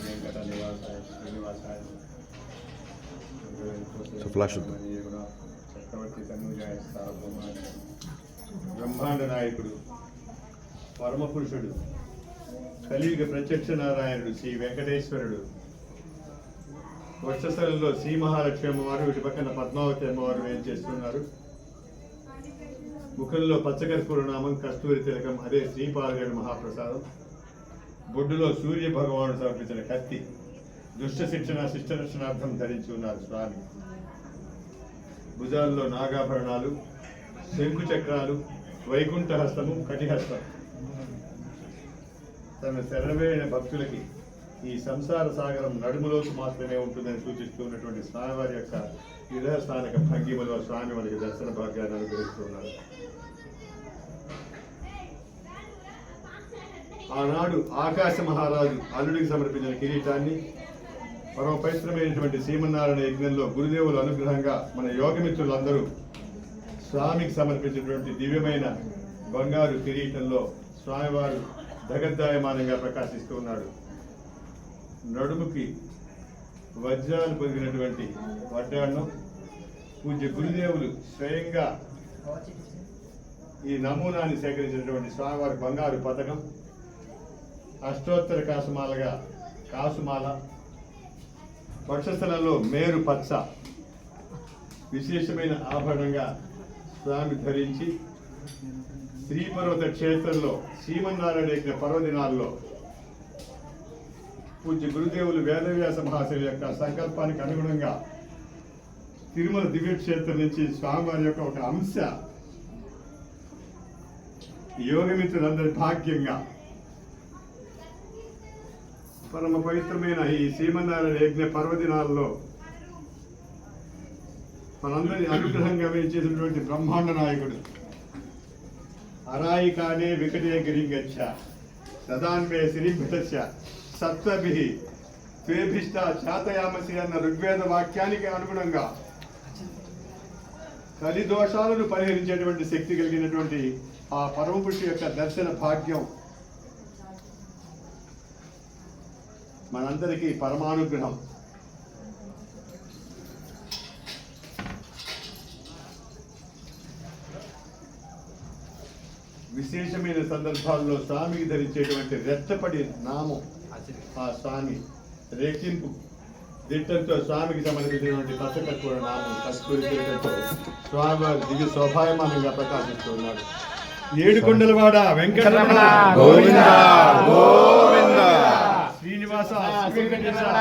వెంకట నివాసాయ శ్రీనివాసాయ చక్రవర్తి తనుజాయ సార్వభౌమాయ బ్రహ్మాండ నాయకుడు పరమపురుషుడు కలియుగ ప్రత్యక్ష నారాయణుడు శ్రీ వెంకటేశ్వరుడు వర్షస్థలంలో శ్రీ మహాలక్ష్మి అమ్మవారు ఇటు పక్కన పద్మావతి అమ్మవారు ఏం చేస్తున్నారు. ముఖంలో పచ్చకర్పూర నామం కస్తూరి తిలకం, అదే శ్రీపాదగఢ మహాప్రసాదం. బొడ్డులో సూర్య భగవానుడు సమర్పించిన కత్తి, దుష్ట శిక్షణ శిష్ట రక్షణార్థం ధరించి ఉన్నారు స్వామి. భుజాల్లో నాగాభరణాలు, శంకు చక్రాలు, వైకుంఠ హస్తము, కటిహస్తం. తన శరణమైన భక్తులకి ఈ సంసార సాగరం నడుములోకి మాత్రమే ఉంటుందని సూచిస్తూ ఉన్నటువంటి స్వామివారి యొక్క విరహ స్థానక భంగిమలో స్వామి మనకి దర్శన భాగ్యాన్ని అనుగ్రహిస్తున్నారు. ఆనాడు ఆకాశ మహారాజు అల్లుడికి సమర్పించిన కిరీటాన్ని పరమ పవిత్రమైనటువంటి శ్రీమన్నారాయణ యజ్ఞంలో గురుదేవుల అనుగ్రహంగా మన యోగమిత్రులందరూ స్వామికి సమర్పించినటువంటి దివ్యమైన బంగారు కిరీటంలో స్వామివారు జగద్దాయమానంగా ప్రకాశిస్తూ ఉన్నాడు. నడుముకి వజ్రాలు పొందినటువంటి వడ్డాణం, పూజ్య గురుదేవులు స్వయంగా ఈ నమూనాన్ని సేకరించినటువంటి స్వామివారి బంగారు పథకం, అష్టోత్తర కాసుమాల, వక్షస్థలంలో మేరు పచ్చ విశేషమైన ఆభరణంగా స్వామి ధరించి శ్రీపర్వత క్షేత్రంలో శ్రీమన్నారాయణ యజ్ఞ పర్వదినాల్లో పూజ్య గురుదేవులు వేదవ్యాస మహాశయుల యొక్క సంకల్పానికి అనుగుణంగా తిరుమల దివ్యక్షేత్రం నుంచి స్వామివారి యొక్క ఒక అంశ యోగమిత్రులందరి భాగ్యంగా పరమ పవిత్రమైన ఈ శ్రీమన్నారాయణ యజ్ఞ పర్వదినాల్లో మనందరి అనుగ్రహంగా చేసినటువంటి బ్రహ్మాండ నాయకుడు అరాయి కానే వికటే గిరిగచ్చ సదాన్వే శ్రీభిష సత్వభి త్వేభిష్ట శాతయామసి అన్న ఋగ్వేద వాక్యానికి అనుగుణంగా కలిదోషాలను పరిహరించేటువంటి శక్తి కలిగినటువంటి ఆ పరమపురుషు యొక్క దర్శన భాగ్యం మనందరికీ పరమానుగ్రహం. విశేషమైన సందర్భాల్లో స్వామికి ధరించేటువంటి రెచ్చపడి నామం, ఆ స్వామి రేఖింపు దిట్టంతో స్వామికి సమర్పించినటువంటి పచ్చకర్పూర నామం కస్తూరి తిలకంతో స్వామివారి దివ్య శోభాయమానంగా ప్రకాశిస్తున్నాడు. ఏడుకొండలవాడ వెంకటరమణ గోవింద గోవింద శ్రీనివాస వెంకటేశ్వర